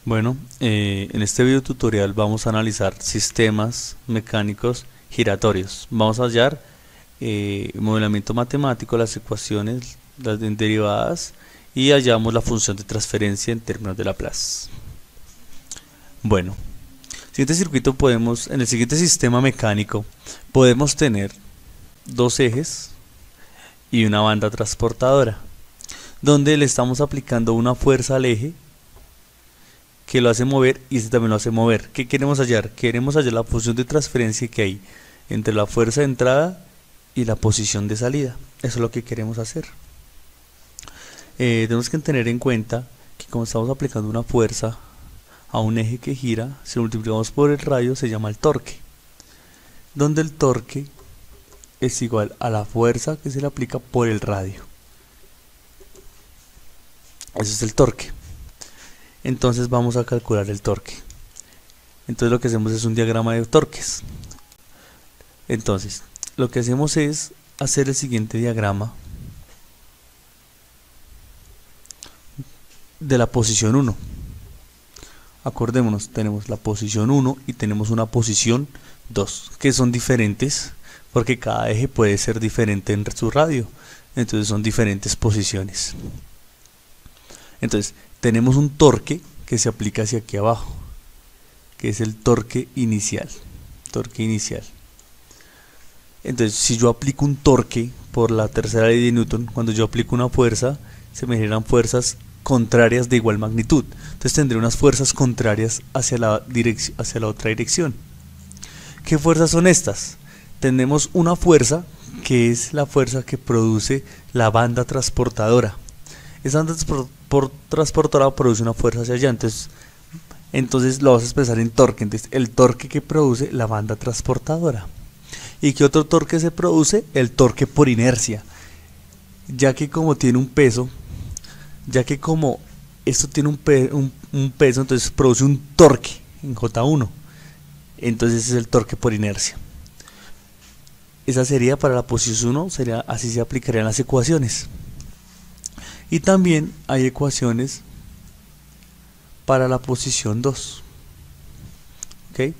Bueno, en este video tutorial vamos a analizar sistemas mecánicos giratorios. Vamos a hallar modelamiento matemático, las ecuaciones, las derivadas y hallamos la función de transferencia en términos de Laplace. Bueno, en el siguiente sistema mecánico podemos tener dos ejes y una banda transportadora, donde le estamos aplicando una fuerza al eje que lo hace mover y este también lo hace mover. ¿Qué queremos hallar? Queremos hallar la función de transferencia que hay entre la fuerza de entrada y la posición de salida. Eso es lo que queremos hacer. Tenemos que tener en cuenta que como estamos aplicando una fuerza a un eje que gira, si lo multiplicamos por el radio se llama el torque, donde el torque es igual a la fuerza que se le aplica por el radio. Ese es el torque. Entonces vamos a calcular el torque. Entonces lo que hacemos es un diagrama de torques. Entonces lo que hacemos es hacer el siguiente diagrama de la posición 1. Acordémonos, tenemos la posición 1 y tenemos una posición 2, que son diferentes porque cada eje puede ser diferente en su radio. Entonces son diferentes posiciones. Entonces tenemos un torque que se aplica hacia aquí abajo, que es el torque inicial. Entonces si yo aplico un torque por la tercera ley de Newton, cuando yo aplico una fuerza se me generan fuerzas contrarias de igual magnitud. Entonces tendré unas fuerzas contrarias hacia la otra dirección. ¿Qué fuerzas son estas? Tenemos una fuerza que es la fuerza que produce la banda transportadora. Esa banda transportadora produce una fuerza hacia allá, entonces lo vamos a expresar en torque. Entonces el torque que produce la banda transportadora. ¿Y qué otro torque se produce? El torque por inercia, ya que como tiene un peso, esto tiene un peso, entonces produce un torque en J1. Entonces ese es el torque por inercia. Esa sería para la posición 1, así se aplicarían las ecuaciones. Y también hay ecuaciones para la posición 2. ¿Ok?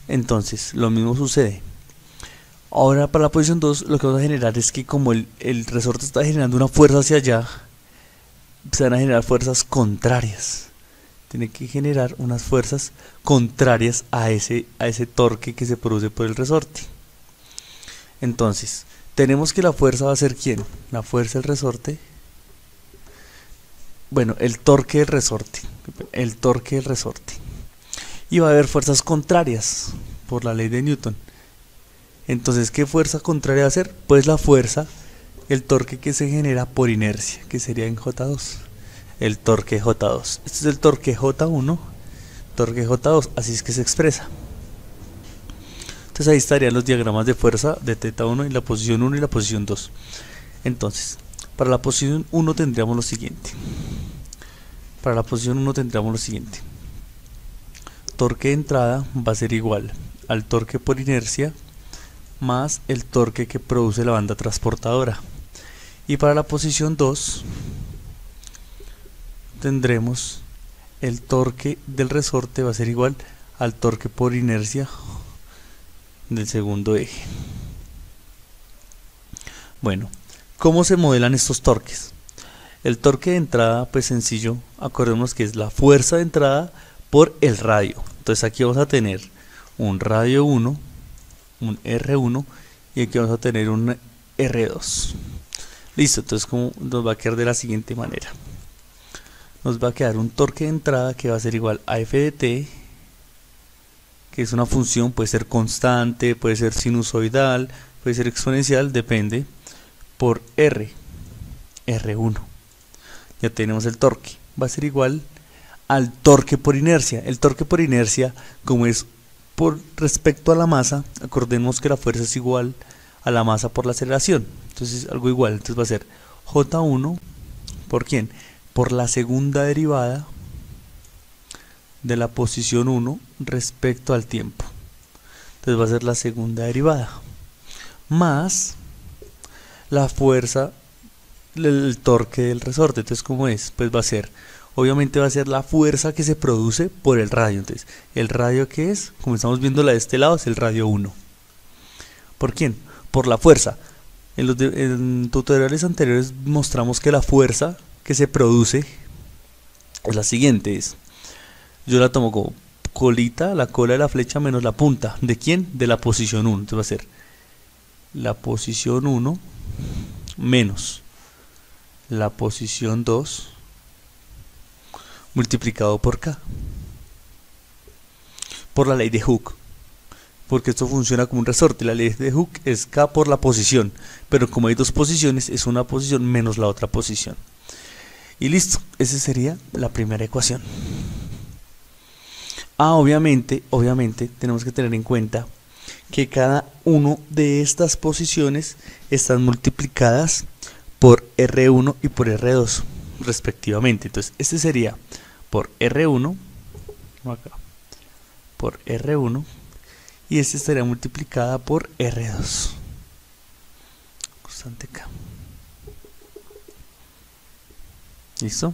Entonces, lo mismo sucede. Ahora para la posición 2 lo que vamos a generar es que como el resorte está generando una fuerza hacia allá, se van a generar fuerzas contrarias. Tiene que generar unas fuerzas contrarias a ese torque que se produce por el resorte. Entonces, tenemos que la fuerza va a ser ¿quién? La fuerza del resorte. Bueno, el torque del resorte. Y va a haber fuerzas contrarias por la ley de Newton. Entonces, ¿qué fuerza contraria va a ser? Pues la fuerza, el torque que se genera por inercia, que sería en J2. El torque J2. Este es el torque J1, torque J2, así es que se expresa. Entonces ahí estarían los diagramas de fuerza de θ1 y la posición 1 y la posición 2. Entonces, para la posición 1 tendríamos lo siguiente. Torque de entrada va a ser igual al torque por inercia más el torque que produce la banda transportadora. Y para la posición 2 tendremos el torque del resorte va a ser igual al torque por inercia del segundo eje. Bueno, ¿cómo se modelan estos torques? El torque de entrada, pues sencillo, acordémonos que es la fuerza de entrada por el radio. Entonces aquí vamos a tener un radio 1, un R1, y aquí vamos a tener un R2. Listo, entonces como nos va a quedar de la siguiente manera. Nos va a quedar un torque de entrada que va a ser igual a f de t, que es una función, puede ser constante, puede ser sinusoidal, puede ser exponencial, depende, por R1. Ya tenemos el torque, va a ser igual al torque por inercia. El torque por inercia, como es por respecto a la masa, acordemos que la fuerza es igual a la masa por la aceleración, entonces algo igual. Entonces va a ser J1 por ¿quién? Por la segunda derivada de la posición 1 respecto al tiempo. Entonces va a ser la segunda derivada más la fuerza, el torque del resorte. Entonces, ¿cómo es? Pues va a ser obviamente va a ser la fuerza que se produce por el radio. Entonces, ¿el radio qué es? Como estamos viendo la de este lado, es el radio 1. ¿Por quién? Por la fuerza. En tutoriales anteriores mostramos que la fuerza que se produce es la siguiente. Yo la tomo como colita, la cola de la flecha menos la punta. ¿De quién? De la posición 1. Entonces va a ser la posición 1 menos la posición 2 multiplicado por K. Por la ley de Hooke. Porque esto funciona como un resorte. La ley de Hooke es K por la posición. Pero como hay dos posiciones, es una posición menos la otra posición. Y listo. Esa sería la primera ecuación. Obviamente tenemos que tener en cuenta que cada una de estas posiciones están multiplicadas por R1 y por R2 respectivamente. Entonces este sería por R1 acá, por R1, y este estaría multiplicada por R2 constante K. ¿Listo?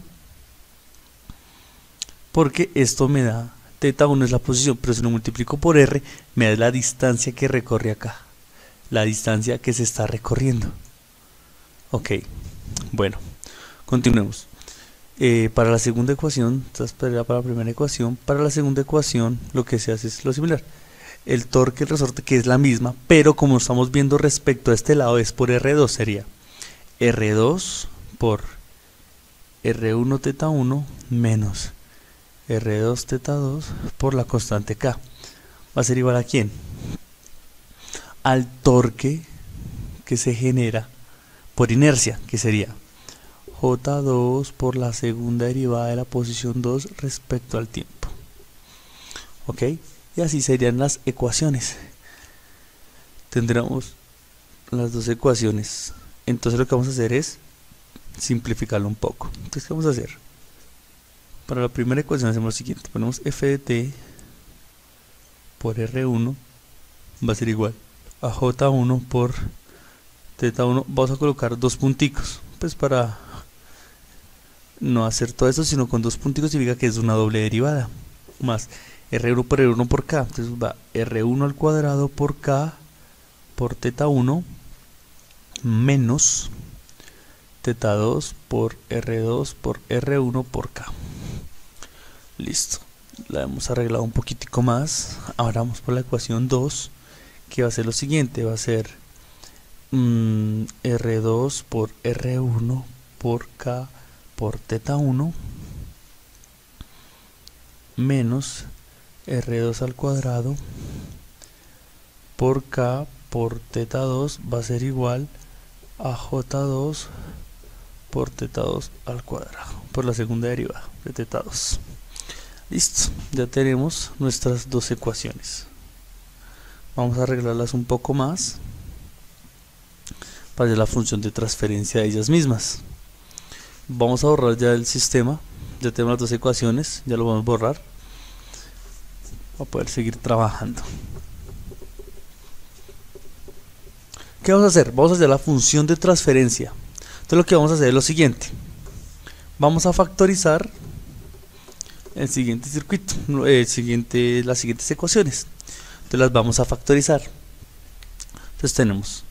Porque esto me da teta 1 es la posición, pero si lo multiplico por R me da la distancia que recorre acá, la distancia que se está recorriendo. Ok, bueno, continuemos. Para la segunda ecuación, para la primera ecuación, para la segunda ecuación lo que se hace es lo similar. El torque, el resorte, que es la misma, pero como estamos viendo respecto a este lado es por R2, sería R2 por R1 teta 1 menos R2 teta 2 por la constante K. Va a ser igual a ¿quién? Al torque que se genera por inercia, que sería J2 por la segunda derivada de la posición 2 respecto al tiempo. ¿Ok? Y así serían las ecuaciones. Tendremos las dos ecuaciones. Entonces lo que vamos a hacer es simplificarlo un poco. Entonces, ¿qué vamos a hacer? Para la primera ecuación hacemos lo siguiente. Ponemos f de t por R1 va a ser igual a J1 por teta 1. Vamos a colocar dos punticos, pues para no hacer todo esto, sino con dos punticos significa que es una doble derivada. Más R1 por R1 por K. Entonces va R1 al cuadrado por K por teta 1 menos teta 2 por R2 por R1 por K. Listo. La hemos arreglado un poquitico más. Ahora vamos por la ecuación 2, que va a ser lo siguiente. Va a ser R2 por R1 por K por teta 1 menos R2 al cuadrado por K por teta 2 va a ser igual a J2 por teta 2 al cuadrado por la segunda derivada de teta 2. Listo, ya tenemos nuestras dos ecuaciones. Vamos a arreglarlas un poco más para hacer la función de transferencia de ellas mismas. Vamos a borrar ya el sistema. Ya tenemos las dos ecuaciones, ya lo vamos a borrar para poder seguir trabajando. ¿Qué vamos a hacer? Vamos a hacer la función de transferencia. Entonces lo que vamos a hacer es lo siguiente. Vamos a factorizar el siguiente circuito, las siguientes ecuaciones. Entonces las vamos a factorizar. Entonces tenemos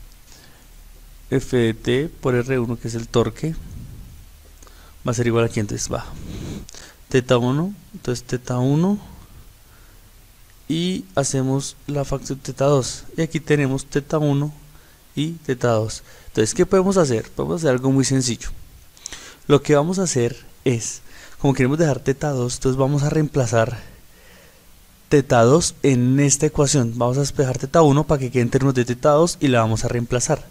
f de t por R1, que es el torque, va a ser igual a aquí. Entonces va teta 1, entonces teta 1, y hacemos la facción teta 2, y aquí tenemos teta 1 y teta 2. Entonces, ¿qué podemos hacer? Podemos hacer algo muy sencillo. Lo que vamos a hacer es, como queremos dejar teta 2, entonces vamos a reemplazar teta 2 en esta ecuación. Vamos a despejar teta 1 para que quede en términos de teta 2 y la vamos a reemplazar.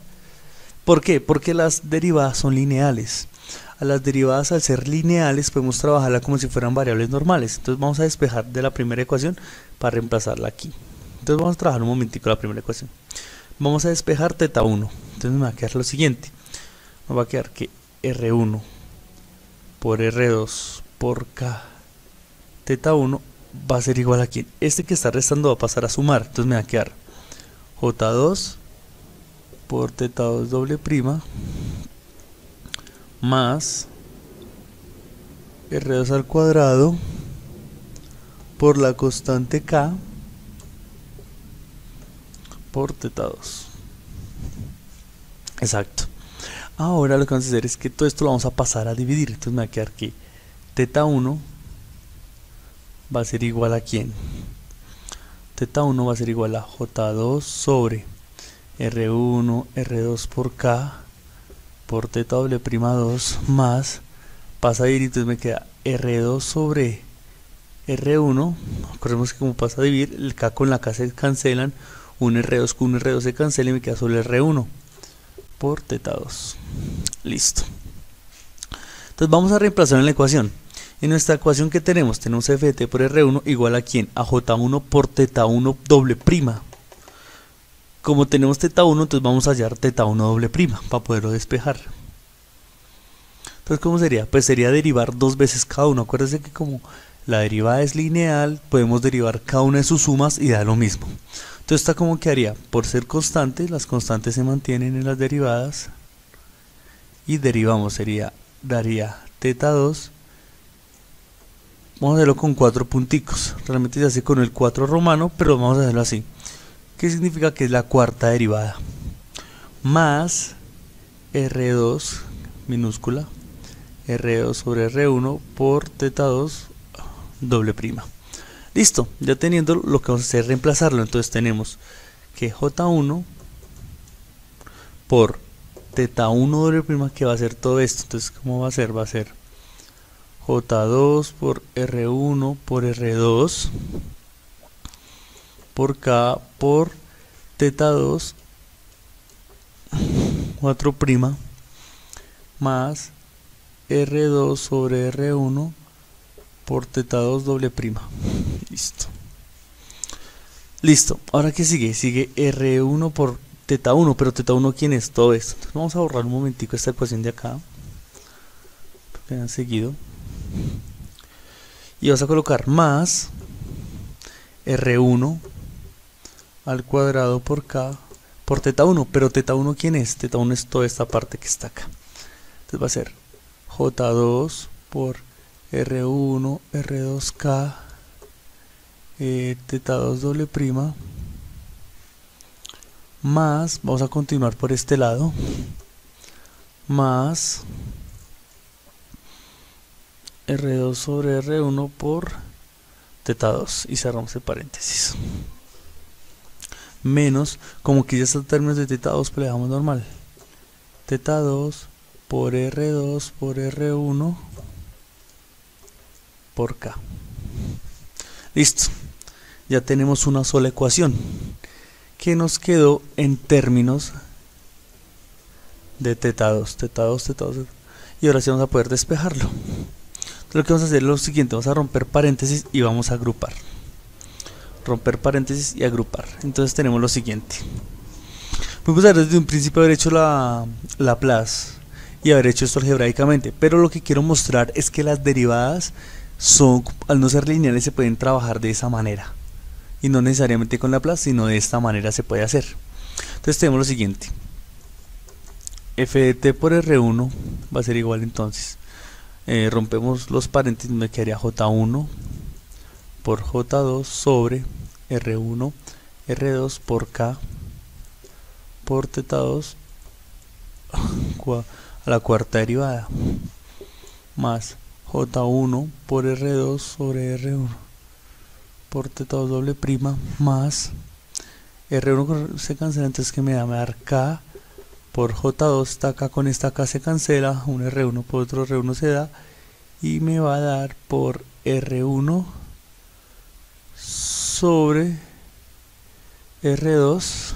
¿Por qué? Porque las derivadas son lineales. A las derivadas, al ser lineales, podemos trabajarla como si fueran variables normales. Entonces vamos a despejar de la primera ecuación para reemplazarla aquí. Entonces vamos a trabajar un momentico la primera ecuación. Vamos a despejar teta 1. Entonces me va a quedar lo siguiente. Me va a quedar que R1 por R2 por K teta 1 va a ser igual a ¿quién? Este que está restando va a pasar a sumar. Entonces me va a quedar J2 por teta 2 doble prima más R2 al cuadrado por la constante K por teta 2. Exacto. Ahora lo que vamos a hacer es que todo esto lo vamos a pasar a dividir. Entonces me va a quedar que teta 1 va a ser igual a ¿quién? Teta 1 va a ser igual a J2 sobre R1, R2 por K por teta doble prima 2 más, pasa a dividir, entonces me queda R2 sobre R1. Acordemos que como pasa a dividir, el K con la K se cancelan, un R2 con un R2 se cancela y me queda solo R1 por teta 2. Listo. Entonces vamos a reemplazar en la ecuación. En nuestra ecuación que tenemos f de t por R1 igual a ¿quién? A J1 por teta 1 doble prima. Como tenemos teta 1, entonces vamos a hallar teta 1 doble prima para poderlo despejar. Entonces, ¿cómo sería? Pues sería derivar dos veces cada uno. Acuérdense que como la derivada es lineal, podemos derivar cada una de sus sumas y da lo mismo. Entonces, ¿está como quedaría? Por ser constante, las constantes se mantienen en las derivadas. Y derivamos, daría teta 2. Vamos a hacerlo con 4 punticos. Realmente se hace con el 4 romano, pero vamos a hacerlo así. ¿Qué significa? Que es la cuarta derivada. Más R2 minúscula, R2 sobre R1 por teta 2 doble prima. Listo, ya teniendo lo que vamos a hacer es reemplazarlo. Entonces tenemos que J1 por teta 1 doble prima, que va a ser todo esto. Entonces, ¿cómo va a ser? Va a ser J2 por R1 por R2 por K por teta 2 4 prima más R2 sobre R1 por teta 2 doble prima. Listo. Listo. Ahora ¿qué sigue? Sigue R1 por teta 1, pero teta 1 ¿quién es? Todo esto. Entonces vamos a borrar un momentico esta ecuación de acá, que han seguido, y vas a colocar más R1 al cuadrado por K por teta 1, pero teta 1 ¿quién es? Teta 1 es toda esta parte que está acá. Entonces va a ser J2 por R1, R2K, teta 2 doble prima, más, vamos a continuar por este lado, más R2 sobre R1 por teta 2, y cerramos el paréntesis, menos, como que ya está en términos de teta 2, pues le dejamos normal, teta 2 por R2 por R1 por K. Listo, ya tenemos una sola ecuación que nos quedó en términos de teta 2, teta 2, teta 2, y ahora sí vamos a poder despejarlo. Entonces lo que vamos a hacer es lo siguiente, vamos a romper paréntesis y vamos a agrupar. Romper paréntesis y agrupar. Entonces tenemos lo siguiente. Podemos haber desde un principio haber hecho la Laplace y haber hecho esto algebraicamente, pero lo que quiero mostrar es que las derivadas son, al no ser lineales, se pueden trabajar de esa manera, y no necesariamente con Laplace, sino de esta manera se puede hacer. Entonces tenemos lo siguiente, f de t por R1 va a ser igual, entonces rompemos los paréntesis, me quedaría J1 por J2 sobre R1, R2 por K por teta 2 a la cuarta derivada, más J1 por R2 sobre R1 por teta 2 doble prima, más R1 se cancela, entonces que me va a dar K por J2, está acá con esta K se cancela, un R1 por otro R1 se da, y me va a dar por R1 sobre R2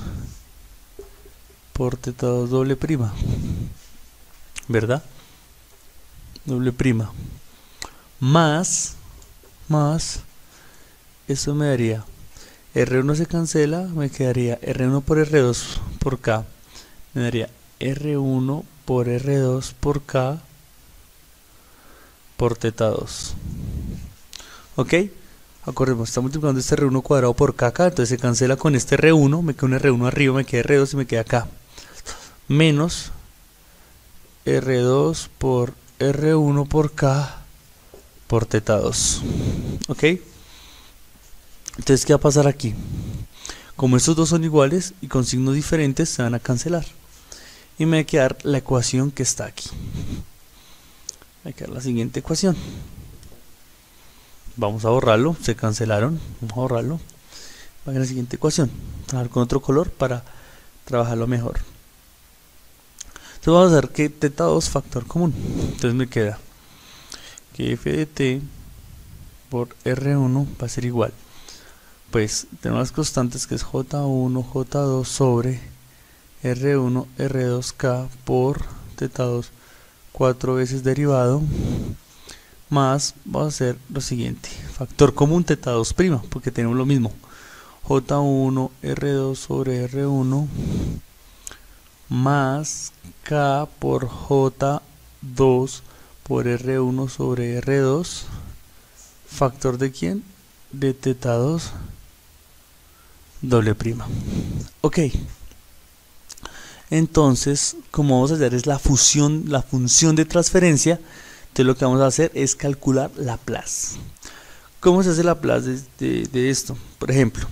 por teta 2 doble prima, ¿verdad? Doble prima, más, eso me daría, R1 se cancela, me quedaría R1 por R2 por K, me daría R1 por R2 por K por teta 2. ¿Ok? Acordemos, estamos multiplicando este R1 cuadrado por K acá, entonces se cancela con este R1, me queda un R1 arriba, me queda R2 y me queda acá, menos R2 por R1 por K por teta 2. ¿Ok? Entonces, ¿qué va a pasar aquí? Como estos dos son iguales y con signos diferentes, se van a cancelar. Y me va a quedar la ecuación que está aquí. Me va a quedar la siguiente ecuación. Vamos a borrarlo, se cancelaron. Vamos a borrarlo. Va a quedar la siguiente ecuación. Trabajar con otro color para trabajarlo mejor. Entonces vamos a hacer que teta 2 factor común. Entonces me queda que f de t por R1 va a ser igual. Pues tenemos las constantes que es J1, J2 sobre R1, R2K por teta 2, 4 veces derivado, más va a ser lo siguiente, factor común teta 2', porque tenemos lo mismo, J1, R2 sobre R1, más K por J2 por R1 sobre R2, factor de ¿quién? De teta 2 doble prima. Ok, entonces como vamos a hacer es la función de transferencia, entonces lo que vamos a hacer es calcular Laplace. ¿Cómo se hace Laplace de esto? Por ejemplo,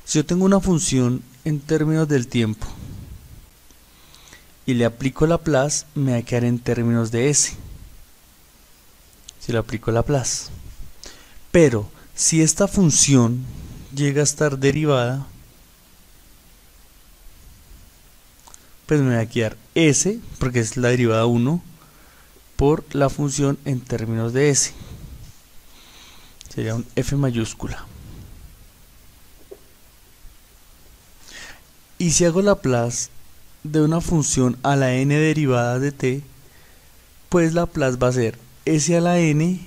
si yo tengo una función en términos del tiempo y le aplico Laplace, me va a quedar en términos de S. Si le aplico Laplace. Pero si esta función llega a estar derivada, pues me va a quedar S, porque es la derivada 1, por la función en términos de S. Sería un F mayúscula. Y si hago Laplace de una función a la n derivada de t, pues Laplace va a ser S a la n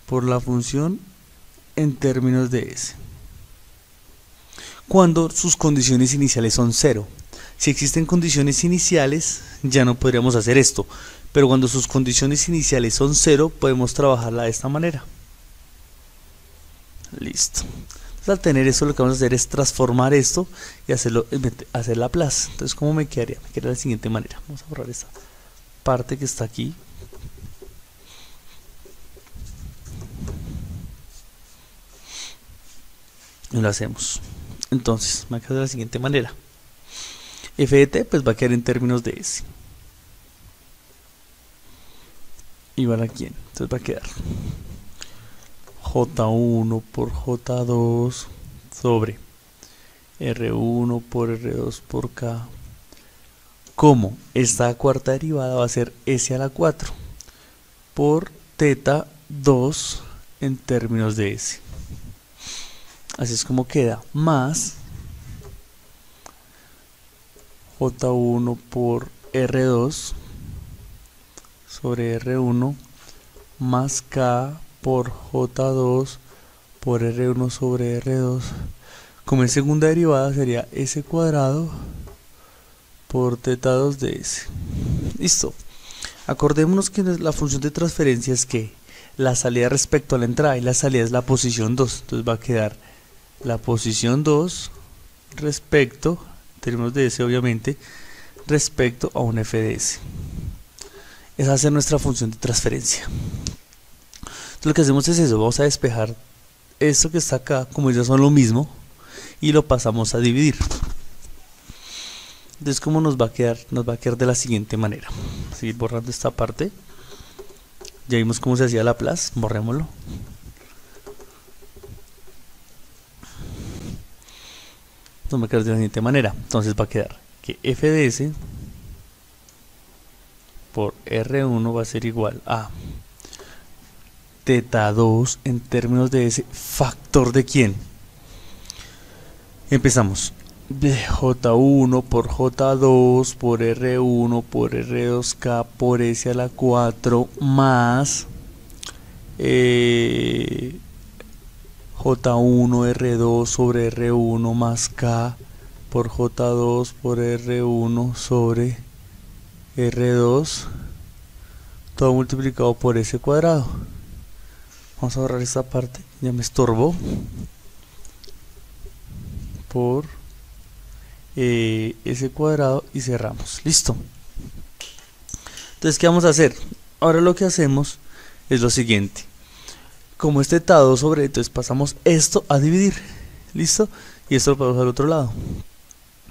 por la función en términos de S, cuando sus condiciones iniciales son 0. Si existen condiciones iniciales, ya no podríamos hacer esto, pero cuando sus condiciones iniciales son 0, podemos trabajarla de esta manera. Listo. Entonces, al tener esto, lo que vamos a hacer es transformar esto y hacer Laplace. Entonces, ¿cómo me quedaría? Me quedaría de la siguiente manera. Vamos a borrar esta parte que está aquí. Y lo hacemos. Entonces, me queda de la siguiente manera. F de t pues va a quedar en términos de S. Igual a quién. Entonces va a quedar J1 por J2 sobre R1 por R2 por K. Como esta cuarta derivada va a ser S a la 4 por teta 2 en términos de S. Así es como queda, más J1 por R2 sobre R1 más K por J2 por R1 sobre R2. Como en segunda derivada sería S cuadrado por teta 2 de S. Listo. Acordémonos que la función de transferencia es que la salida respecto a la entrada y la salida es la posición 2. Entonces va a quedar la posición 2 respecto, en términos de S obviamente, respecto a un f de S. Esa va a ser nuestra función de transferencia. Entonces lo que hacemos es eso, vamos a despejar esto que está acá, como ya son lo mismo, y lo pasamos a dividir. Entonces, ¿cómo nos va a quedar? Nos va a quedar de la siguiente manera. Seguir borrando esta parte. Ya vimos cómo se hacía Laplace, borrémoslo. Nos va a quedar de la siguiente manera. Entonces va a quedar que f de s por R1 va a ser igual a teta 2 en términos de s, factor de quién. Empezamos de J1 por J2 por R1 por R2K por S a la 4 más J1 R2 sobre R1 más K por J2 por R1 sobre R2, todo multiplicado por S cuadrado. Vamos a borrar esta parte, ya me estorbó, por S cuadrado y cerramos. Listo. Entonces, ¿qué vamos a hacer? Ahora lo que hacemos es lo siguiente. Como es teta 2 sobre, entonces pasamos esto a dividir. ¿Listo? Y esto lo pasamos al otro lado.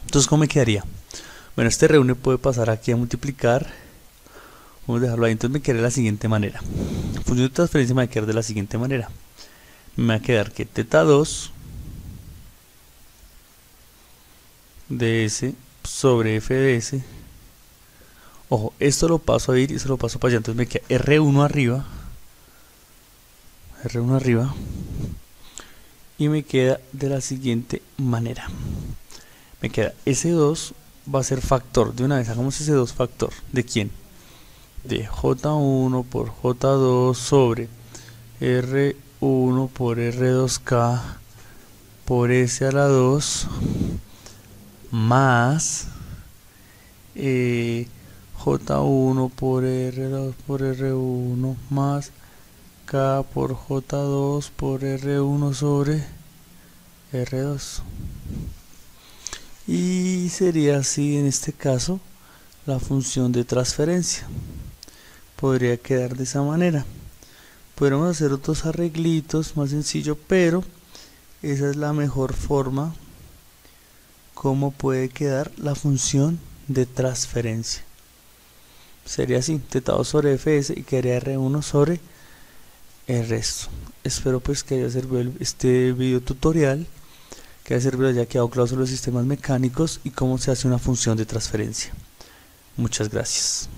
Entonces, ¿cómo me quedaría? Bueno, este reúne puede pasar aquí a multiplicar. Vamos a dejarlo ahí. Entonces me quedaría de la siguiente manera. La función de transferencia me va a quedar de la siguiente manera. Me va a quedar que teta 2 de s sobre f de s. Ojo, esto lo paso a ir y esto lo paso para allá. Entonces me queda R1 arriba. R1 arriba. Y me queda de la siguiente manera. Me queda S2 va a ser factor. De una vez hagamos S2 factor. ¿De quién? De J1 por J2 sobre R1 por R2K por S a la 2 más J1 por R2 por R1 más K por J2 por R1 sobre R2. Y sería así en este caso la función de transferencia. Podría quedar de esa manera. Podríamos hacer otros arreglitos más sencillo, pero esa es la mejor forma como puede quedar la función de transferencia. Sería así, teta 2 sobre fs y quedaría R1 sobre el resto. Espero pues que haya servido este video tutorial, que haya servido, ya que ha quedado sobre los sistemas mecánicos y cómo se hace una función de transferencia. Muchas gracias.